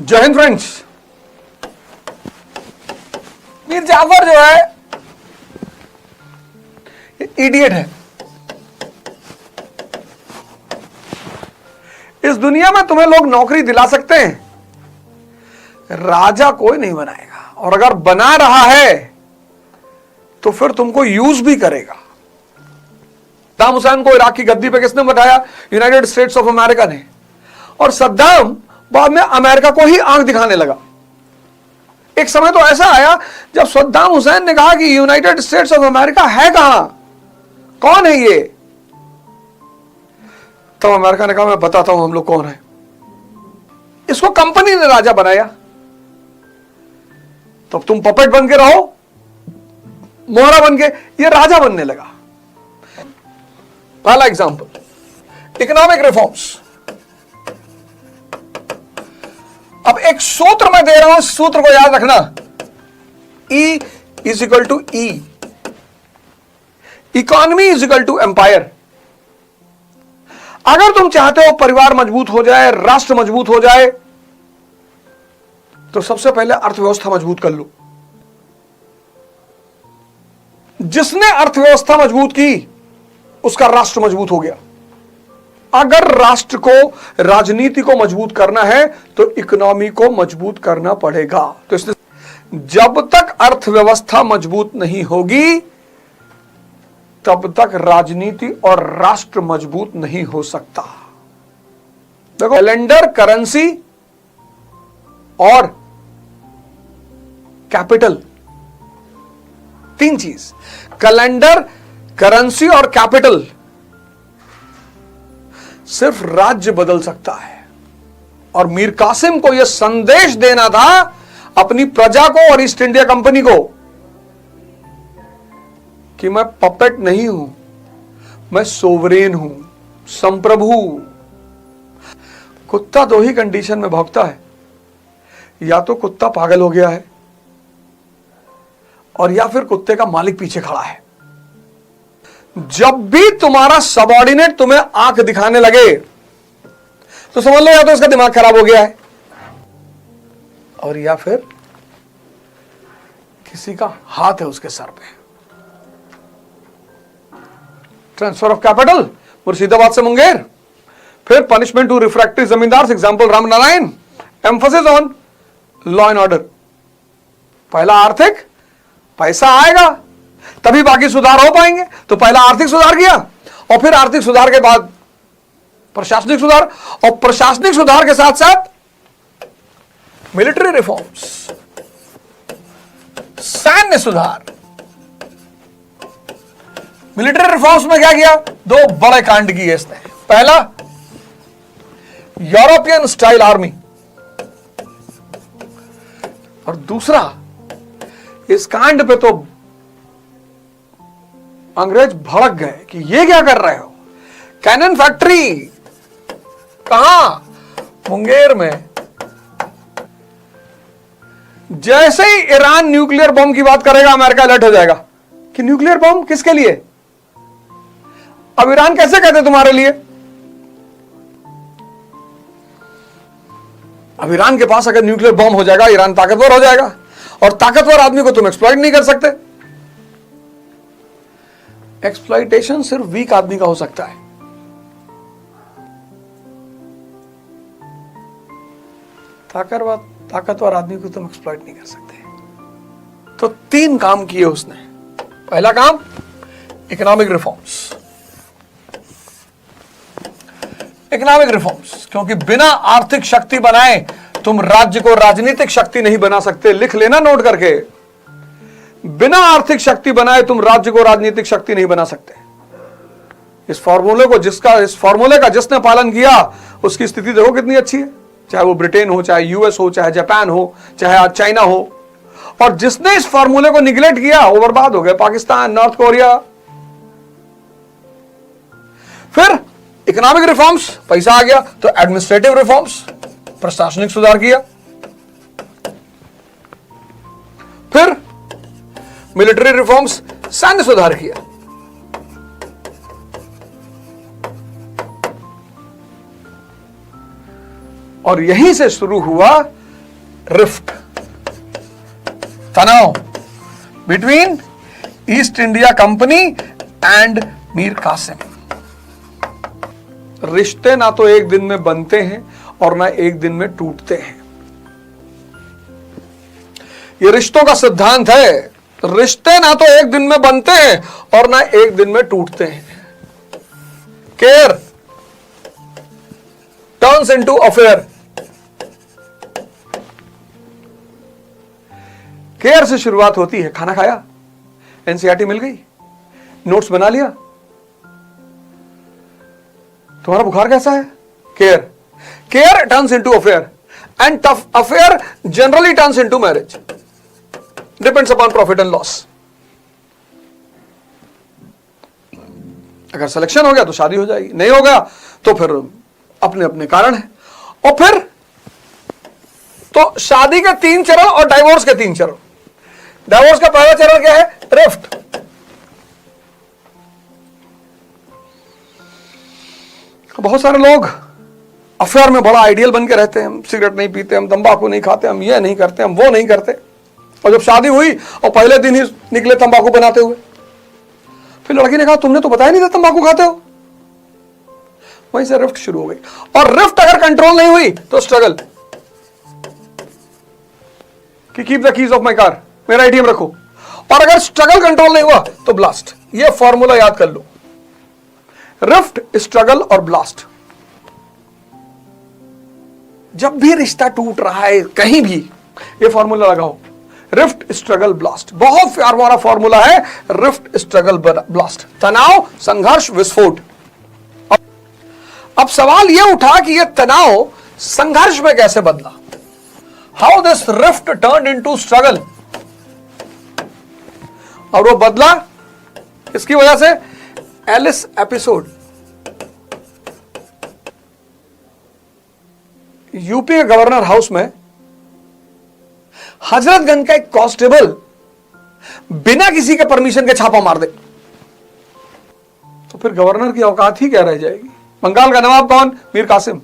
जय हिंद फ्रेंड्स। मीर जाफर जो है इडियट है। इस दुनिया में तुम्हें लोग नौकरी दिला सकते हैं, राजा कोई नहीं बनाएगा, और अगर बना रहा है तो फिर तुमको यूज भी करेगा। सद्दाम हुसैन को इराक की गद्दी पे किसने बैठाया? यूनाइटेड स्टेट्स ऑफ अमेरिका ने। और सद्दाम बाद में अमेरिका को ही आंख दिखाने लगा। एक समय तो ऐसा आया जब सद्दाम हुसैन ने कहा कि यूनाइटेड स्टेट्स ऑफ अमेरिका है कहां, कौन है ये? तो अमेरिका ने कहा मैं बताता हूं हम लोग कौन है। इसको कंपनी ने राजा बनाया। तो अब तुम पपेट बन के रहो, मोहरा बन के, ये राजा बनने लगा। पहला एग्जांपल, इकोनॉमिक रिफॉर्म्स। अब एक सूत्र मैं दे रहा हूं, सूत्र को याद रखना। E is equal to E, economy is equal to empire. अगर तुम चाहते हो परिवार मजबूत हो जाए, राष्ट्र मजबूत हो जाए, तो सबसे पहले अर्थव्यवस्था मजबूत कर लो। जिसने अर्थव्यवस्था मजबूत की उसका राष्ट्र मजबूत हो गया। अगर राष्ट्र को, राजनीति को मजबूत करना है तो इकोनॉमी को मजबूत करना पड़ेगा। तो इसलिए जब तक अर्थव्यवस्था मजबूत नहीं होगी तब तक राजनीति और राष्ट्र मजबूत नहीं हो सकता। देखो, कैलेंडर, करेंसी और कैपिटल, तीन चीज, कैलेंडर, करेंसी और कैपिटल, सिर्फ राज्य बदल सकता है। और मीर कासिम को यह संदेश देना था अपनी प्रजा को और ईस्ट इंडिया कंपनी को कि मैं पपेट नहीं हूं, मैं सोवरेन हूं, संप्रभु। कुत्ता दो ही कंडीशन में भौंकता है, या तो कुत्ता पागल हो गया है और या फिर कुत्ते का मालिक पीछे खड़ा है। जब भी तुम्हारा सबऑर्डिनेट तुम्हें आंख दिखाने लगे तो समझ लो या तो इसका दिमाग खराब हो गया है और या फिर किसी का हाथ है उसके सर पे। ट्रांसफर ऑफ कैपिटल, मुर्शिदाबाद से मुंगेर। फिर पनिशमेंट टू रिफ्रैक्टरी जमींदार, example Ramnarayan. Emphasis on law and order. पहला आर्थिक, पैसा आएगा तभी बाकी सुधार हो पाएंगे। तो पहला आर्थिक सुधार किया और फिर आर्थिक सुधार के बाद प्रशासनिक सुधार, और प्रशासनिक सुधार के साथ साथ मिलिट्री रिफॉर्म्स, सैन्य सुधार। मिलिट्री रिफॉर्म्स में क्या किया? दो बड़े कांड किए इसने। पहला, यूरोपियन स्टाइल आर्मी, और दूसरा, इस कांड पे तो अंग्रेज भड़क गए कि ये क्या कर रहे हो। कैनन फैक्ट्री कहां? मुंगेर में। जैसे ही ईरान न्यूक्लियर बम की बात करेगा अमेरिका अलर्ट हो जाएगा कि न्यूक्लियर बम किसके लिए? अब ईरान कैसे कहते तुम्हारे लिए? अब ईरान के पास अगर न्यूक्लियर बम हो जाएगा, ईरान ताकतवर हो जाएगा, और ताकतवर आदमी को तुम एक्सप्लॉइट नहीं कर सकते। एक्सप्लॉइटेशन सिर्फ वीक आदमी का हो सकता है। ताकतवर आदमी को तुम एक्सप्लॉइट नहीं कर सकते। तो तीन काम किए उसने। पहला काम, इकोनॉमिक रिफॉर्म्स। इकोनॉमिक रिफॉर्म्स, क्योंकि बिना आर्थिक शक्ति बनाए तुम राज्य को राजनीतिक शक्ति नहीं बना सकते। लिख लेना नोट करके, बिना आर्थिक शक्ति बनाए तुम राज्य को राजनीतिक शक्ति नहीं बना सकते। इस फॉर्मूले का जिसने पालन किया उसकी स्थिति देखो कितनी अच्छी है। चाहे वो ब्रिटेन हो, चाहे यूएस हो, चाहे जापान हो, चाहे आज चाइना हो। और जिसने इस फॉर्मूले को निगलेक्ट किया वो बर्बाद हो गए। Pakistan, north Korea. फिर इकोनॉमिक रिफॉर्म्स, पैसा आ गया तो एडमिनिस्ट्रेटिव रिफॉर्म्स, प्रशासनिक सुधार किया। फिर मिलिट्री रिफॉर्म्स, सैन्य सुधार किया। और यहीं से शुरू हुआ रिफ्ट, तनाव between East India Company and Mir Qasim. रिश्ते ना तो एक दिन में बनते हैं और ना एक दिन में टूटते हैं। ये रिश्तों का सिद्धांत है। रिश्ते ना तो एक दिन में बनते हैं और ना एक दिन में टूटते हैं। Care turns into affair. Care से शुरुआत होती है। खाना खाया, एनसीईआरटी मिल गई, नोट्स बना लिया, तुम्हारा बुखार कैसा है? Care. Care turns into affair and affair generally turns into marriage. Depends upon profit and loss. अगर सिलेक्शन हो गया तो शादी हो जाएगी, नहीं हो गया तो फिर अपने अपने कारण है। और फिर तो शादी के 3 चरण और डाइवोर्स के 3 चरण। डाइवोर्स का पहला चरण क्या है? रिफ्ट। बहुत सारे लोग अफेयर में बड़ा आइडियल बन के रहते हैं। हम सिगरेट नहीं पीते, हम तंबाकू नहीं खाते, हम ये नहीं करते, हम वो नहीं करते। और जब शादी हुई और पहले दिन ही निकले तंबाकू बनाते हुए, फिर लड़की ने कहा तुमने तो बताया नहीं था तंबाकू खाते हो। वहीं से रिफ्ट शुरू हो गई। और रिफ्ट अगर कंट्रोल नहीं हुई तो स्ट्रगल कि keep the keys of my car, मेरा एटीएम रखो। और अगर स्ट्रगल कंट्रोल नहीं हुआ तो ब्लास्ट। ये फॉर्मूला याद कर लो, रिफ्ट, स्ट्रगल और ब्लास्ट। जब भी रिश्ता टूट रहा है कहीं भी, ये फॉर्मूला लगाओ, रिफ्ट स्ट्रगल ब्लास्ट। बहुत प्यारा फॉर्मूला है, रिफ्ट स्ट्रगल ब्लास्ट। तनाव, संघर्ष, विस्फोट। अब सवाल यह उठा कि यह तनाव संघर्ष में कैसे बदला? How this rift turn into struggle. और वो बदला इसकी वजह से एलिस एपिसोड। यूपी के गवर्नर हाउस में हजरतगंज का एक कांस्टेबल बिना किसी के परमिशन के छापा मार दे तो फिर गवर्नर की औकात ही क्या रह जाएगी? बंगाल का नवाब कौन? मीर कासिम।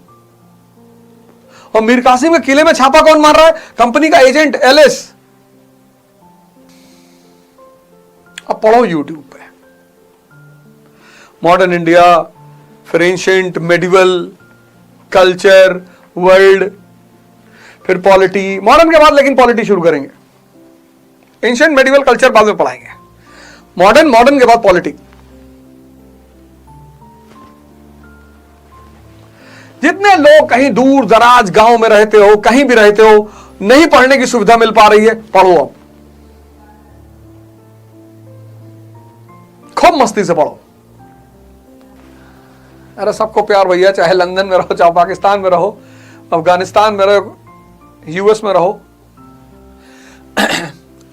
और मीर कासिम के किले में छापा कौन मार रहा है? कंपनी का एजेंट एलिस। अब पढ़ो यूट्यूब पे, मॉडर्न इंडिया, फिर एंशिएंट, मेडिवल, कल्चर, वर्ल्ड, फिर पॉलिटी। मॉडर्न के बाद लेकिन पॉलिटी शुरू करेंगे। एंशिएंट, मेडिवल, कल्चर बाद में पढ़ाएंगे। मॉडर्न के बाद पॉलिटी। जितने लोग कहीं दूर दराज गांव में रहते हो, कहीं भी रहते हो, नहीं पढ़ने की सुविधा मिल पा रही है, पढ़ो। अब खूब मस्ती से पढ़ो। अरे सबको प्यार भैया, चाहे लंदन में रहो, चाहे पाकिस्तान में रहो, अफगानिस्तान में रहो, यूएस में रहो।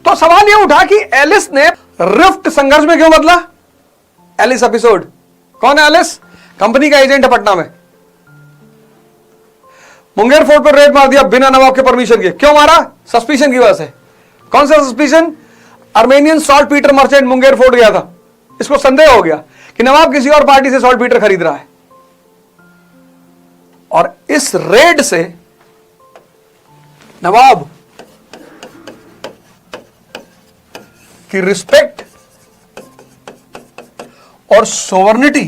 तो सवाल यह उठा कि एलिस ने रिफ्ट संघर्ष में क्यों बदला? Ellis episode. कौन है एलिस? कंपनी का एजेंट है पटना में। मुंगेर फोर्ट पर रेड मार दिया बिना नवाब के परमिशन के। क्यों मारा? सस्पिशन की वजह से। कौन सा suspicion? Armenian salt Peter merchant Munger fort गया था। इसको संदेह हो गया कि नवाब किसी और पार्टी से सॉल्ट पीटर खरीद रहा है। और इस रेड से नवाब की रिस्पेक्ट और सोवर्निटी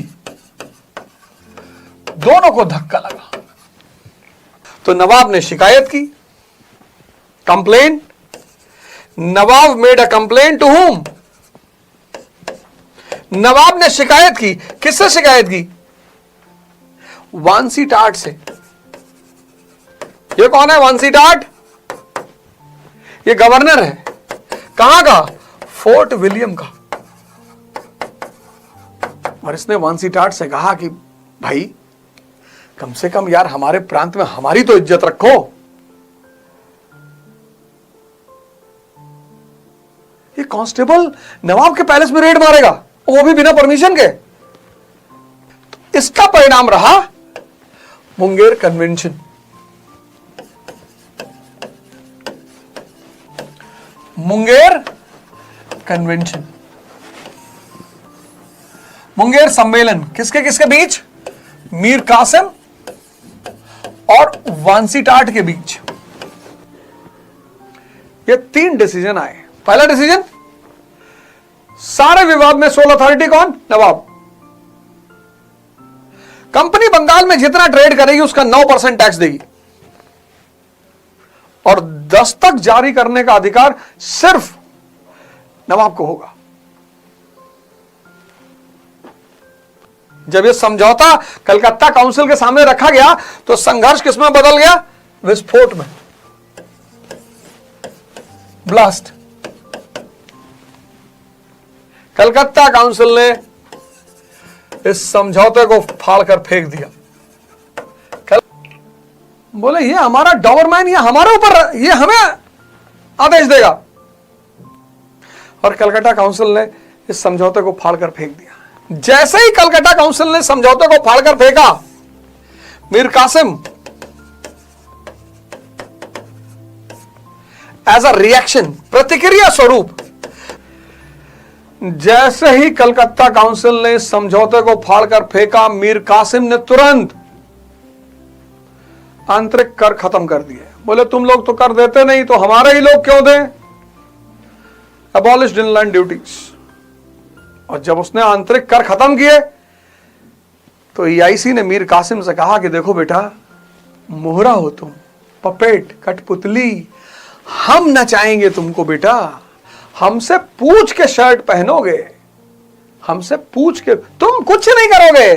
दोनों को धक्का लगा। तो नवाब ने शिकायत की, complaint. Nawab made a complaint to whom? नवाब ने शिकायत की। किससे शिकायत की? वांसी टाट से। ये कौन है वांसी टाट? ये गवर्नर है। कहां का? फोर्ट विलियम का। और इसने वांसी टाट से कहा कि भाई कम से कम यार हमारे प्रांत में हमारी तो इज्जत रखो। ये कांस्टेबल नवाब के पैलेस में रेड मारेगा, वो भी बिना परमिशन के। तो इसका परिणाम रहा मुंगेर कन्वेंशन। मुंगेर कन्वेंशन, मुंगेर सम्मेलन किसके किसके बीच? मीर कासिम और वांसी टाट के बीच। ये 3 डिसीजन आए। पहला डिसीजन, सारे विवाद में सोल अथॉरिटी कौन? नवाब। कंपनी बंगाल में जितना ट्रेड करेगी उसका 9% टैक्स देगी और दस्तक जारी करने का अधिकार सिर्फ नवाब को होगा। जब यह समझौता कलकत्ता काउंसिल के सामने रखा गया तो संघर्ष किसमें बदल गया? विस्फोट में, ब्लास्ट। कलकत्ता काउंसिल ने इस समझौते को फाड़कर फेंक दिया। बोले ये हमारा डॉबरमैन, ये हमारे ऊपर, ये हमें आदेश देगा। और कलकत्ता काउंसिल ने इस समझौते को फाड़कर फेंक दिया। जैसे ही कलकत्ता काउंसिल ने समझौते को फाड़कर फेंका, Mir Qasim as a reaction, प्रतिक्रिया स्वरूप, जैसे ही कलकत्ता काउंसिल ने समझौते को फाड़कर फेंका, मीर कासिम ने तुरंत आंतरिक कर खत्म कर दिए। बोले तुम लोग तो कर देते नहीं तो हमारे ही लोग क्यों दें? Abolished inland duties. और जब उसने आंतरिक कर खत्म किए तो ईआईसी ने मीर कासिम से कहा कि देखो बेटा, मोहरा हो तुम, पपेट, कठपुतली, हम नचाएंगे तुमको बेटा, हमसे पूछ के शर्ट पहनोगे, हमसे पूछ के, तुम कुछ नहीं करोगे।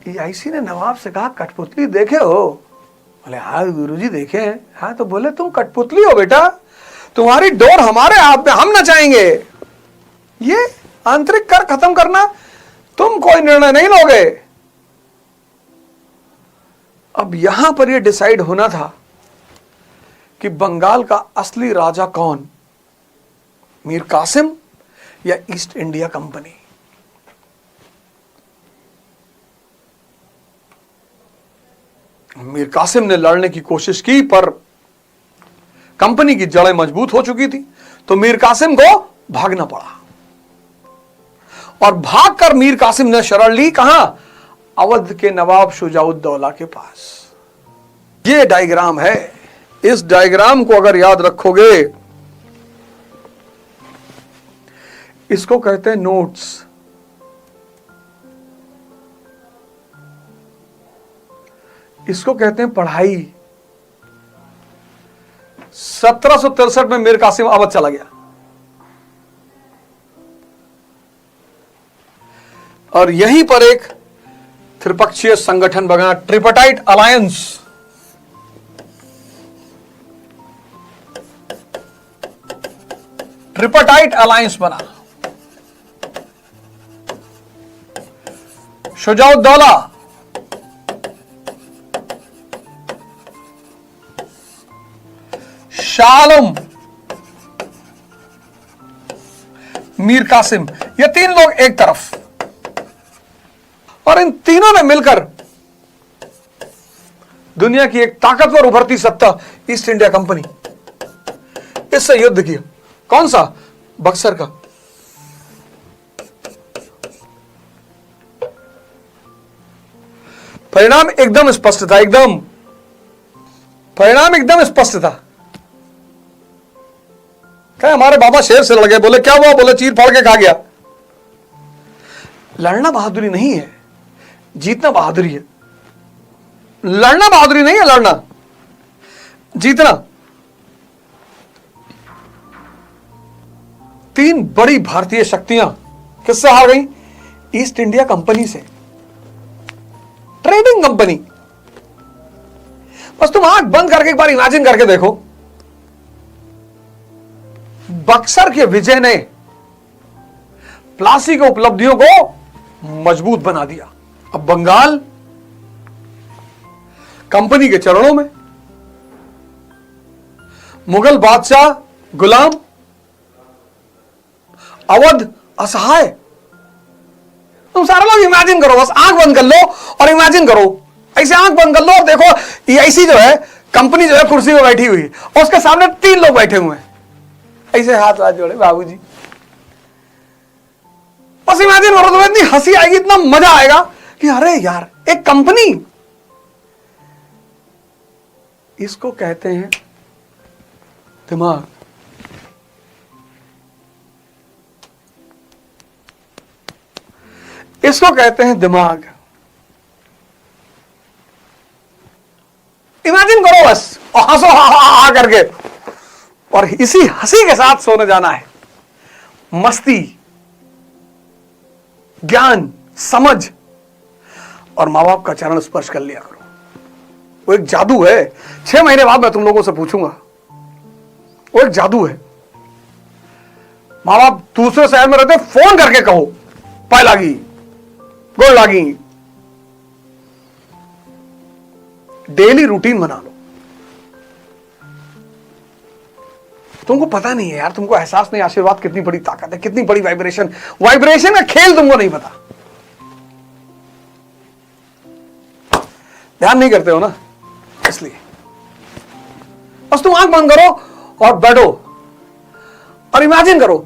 ईआईसी ने नवाब से कहा कठपुतली देखे हो? बोले हाँ गुरुजी देखे हैं। हाँ तो बोले तुम कठपुतली हो बेटा, तुम्हारी डोर हमारे हाथ में, हम नचाएंगे। ये आंतरिक कर खत्म करना, तुम कोई निर्णय नहीं लोगे। अब यहां पर यह डिसाइड होना था कि बंगाल का असली राजा कौन, मीर कासिम या East India Company. Mir Qasim ने लड़ने की कोशिश की पर कंपनी की जड़ें मजबूत हो चुकी थी, तो मीर कासिम को भागना पड़ा। और भागकर मीर कासिम ने शरण ली कहां? अवध के नवाब शुजाउद्दौला के पास। यह डायग्राम है। इस डायग्राम को अगर याद रखोगे, इसको कहते हैं नोट्स। इसको कहते हैं पढ़ाई। 1763 में मीर कासिम अवध चला गया और यहीं पर एक त्रिपक्षीय संगठन बना, ट्रिपटाइट अलायंस। ट्रिपटाइट अलायंस बना। शुजाउद्दौला, शाह आलम, मीर कासिम, ये 3 लोग एक तरफ, और इन तीनों ने मिलकर दुनिया की एक ताकतवर उभरती सत्ता ईस्ट इंडिया कंपनी, इससे युद्ध किया। कौन सा? बक्सर का। परिणाम एकदम स्पष्ट था, परिणाम एकदम स्पष्ट था। क्या हमारे बाबा शेर से लड़ गए? बोले क्या हुआ? बोले चीर फाड़ के खा गया। लड़ना बहादुरी नहीं है, जीतना बहादुरी है। लड़ना बहादुरी नहीं है, लड़ना, जीतना। 3 बड़ी भारतीय शक्तियां किससे हार गई? ईस्ट इंडिया कंपनी से। Trading company. बस तुम आंख बंद करके एक बार इमेजिन करके देखो, बक्सर के विजय ने प्लासी की उपलब्धियों को मजबूत बना दिया। अब बंगाल कंपनी के चरणों में, मुगल बादशाह गुलाम, अवध असहाय। तुम सारे लोग इमेजिन करो, बस आंख बंद कर लो और इमेजिन करो, ऐसे आंख बंद कर लो और देखो ईआईसी जो है, कंपनी जो है, कुर्सी पे बैठी हुई और उसके सामने 3 लोग बैठे हुए हैं, ऐसे हाथ हाथ जोड़े, बाबूजी। बस इमेजिन करो, तुम्हें इतनी हंसी आएगी, इतना मजा आएगा कि अरे यार, एक कंपनी, इसको कहते हैं दिमाग। इसको कहते हैं दिमाग। इमेजिन करो बस और हंसो हा हा हा करके, और इसी हंसी के साथ सोने जाना है। मस्ती, ज्ञान, समझ और मां बाप का चरण स्पर्श कर लिया करो। वो एक जादू है। 6 महीने बाद मैं तुम लोगों से पूछूंगा, वो एक जादू है। मां बाप दूसरे शहर में रहते, फोन करके कहो पाए लागी, गोल लागी। डेली रूटीन बना लो। तुमको पता नहीं है यार, तुमको एहसास नहीं आशीर्वाद कितनी बड़ी ताकत है, कितनी बड़ी वाइब्रेशन का खेल तुमको नहीं पता। ध्यान नहीं करते हो ना, इसलिए बस तुम आंख बंद करो और बैठो और इमेजिन करो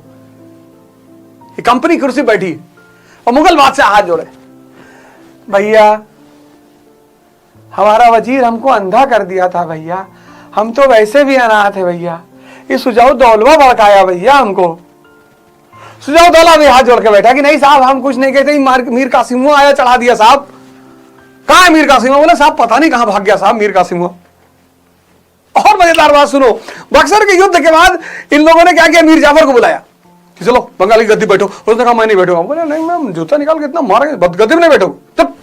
कि कंपनी कुर्सी बैठी और मुगल बादशाह हाथ जोड़े, भैया हमारा वजीर हमको अंधा कर दिया था भैया, हम तो वैसे भी अनाथ है भैया, ये सुजाऊ दौलवा भड़काया भैया हमको। सुजाऊ दौला भी हाथ जोड़ के बैठा कि नहीं साहब हम कुछ नहीं कहते, मीर कासिम आया चढ़ा दिया साहब। कहां है मीर कासिम? बोले साहब पता नहीं कहां भाग गया साहब मीर कासिम। और मजेदार बात सुनो, बक्सर के युद्ध के बाद इन लोगों ने क्या किया, मीर जाफर को बुलाया कि चलो बंगाली गद्दी बैठो। उसने कहा मैं नहीं बैठूंगा। बोले नहीं मैं जूता निकाल के इतना मारेंगे, गद्दी में नहीं बैठो। तब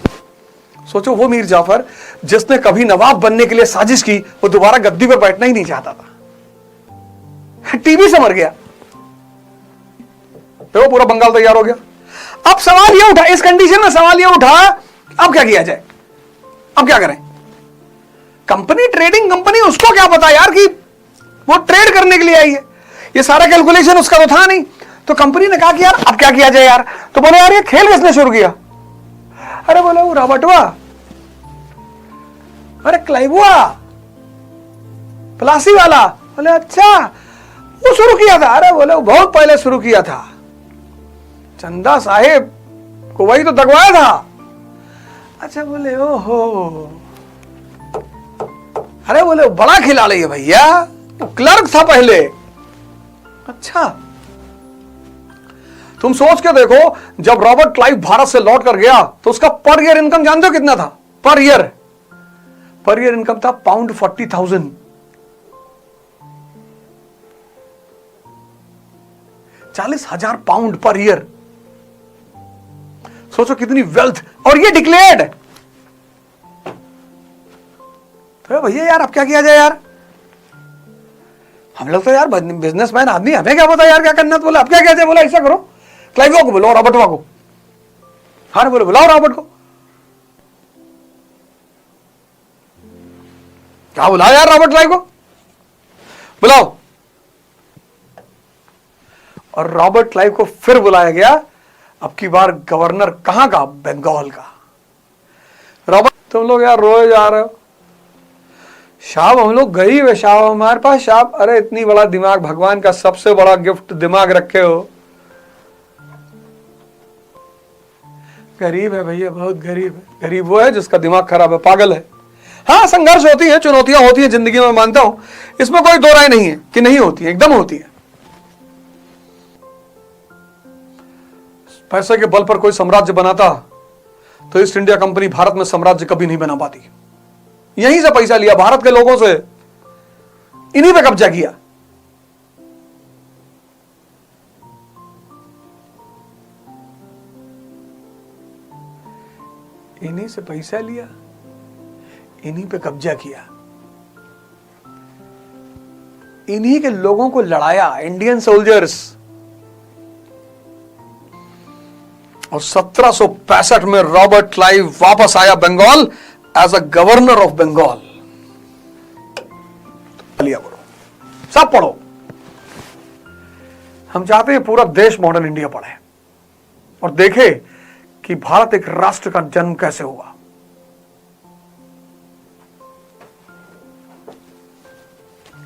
सोचो वो मीर जाफर जिसने कभी नवाब बनने के लिए साजिश की, वो दोबारा गद्दी पर बैठना ही नहीं चाहता था, टीबी से मर गया। तो पूरा बंगाल तैयार हो गया। अब सवाल यह उठा, इस कंडीशन में सवाल यह उठा, अब क्या किया जाए, अब क्या करें? कंपनी ट्रेडिंग कंपनी, उसको क्या पता यार कि वो ट्रेड करने के लिए आई है, ये सारा कैलकुलेशन उसका तो था नहीं। तो कंपनी ने कहा कि यार अब क्या किया जाए यार। तो बोले यार ये खेल किसने शुरू किया? अरे बोले वो रॉबर्टवा, अरे क्लाइबुआ, प्लासी वाला। बोले अच्छा वो शुरू किया था? अरे बोले वो बहुत पहले शुरू किया था, चंदा साहेब को वही तो दगवाया था। अच्छा बोले ओहो, अरे बोले बड़ा खिलाड़ी है भैया, क्लर्क था पहले। अच्छा तुम सोच के देखो, जब रॉबर्ट क्लाइव भारत से लौट कर गया तो उसका पर ईयर इनकम जानते हो कितना था? पर ईयर इनकम था पाउंड 40,000। 40,000 pound per year. सोचो कितनी वेल्थ, और ये डिक्लेयर्ड। तो भैया यार अब क्या किया जाए यार, हम लोग तो यार बिजनेसमैन आदमी, हमें क्या पता यार क्या करना। तो बोला अब क्या किया जाए? बोला ऐसा करो, क्लाइवो को बुलाओ, रॉबर्टवा को। हाँ बोले बुलाओ रॉबर्ट को। क्या बुलाओ यार रॉबर्ट क्लाइव को, बुलाओ। और रॉबर्ट क्लाइव को फिर बुलाया गया, अब की बार गवर्नर कहां का? बंगाल का। रॉबर्ट तुम लोग यार रोए जा रहे हो साहब, हम लोग गरीब है साहब, हमारे पास साहब, अरे इतनी बड़ा दिमाग, भगवान का सबसे बड़ा गिफ्ट दिमाग रखे हो। गरीब है भैया, बहुत गरीब है। गरीब वो है जिसका दिमाग खराब है, पागल है। हाँ संघर्ष होती है, चुनौतियां होती है जिंदगी में, मानता हूं, इसमें कोई दो राय नहीं है कि नहीं होती है, एकदम होती है। पैसे के बल पर कोई साम्राज्य बनाता तो ईस्ट इंडिया कंपनी भारत में साम्राज्य कभी नहीं बना पाती। यहीं से पैसा लिया भारत के लोगों से, इन्हीं पे कब्जा किया। इन्हीं से पैसा लिया, इन्हीं पे कब्जा किया, इन्हीं के लोगों को लड़ाया, इंडियन सोल्जर्स। और 1765 में रॉबर्ट क्लाइव वापस आया Bengal as a governor of Bengal. लिया पढ़ो, सब पढ़ो। हम चाहते हैं पूरा देश मॉडर्न इंडिया पढ़े और देखे कि भारत एक राष्ट्र का जन्म कैसे हुआ।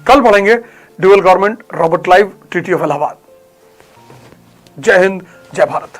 कल पढ़ेंगे dual government, Robert Clive, treaty of Allahabad. जय हिंद, जय भारत।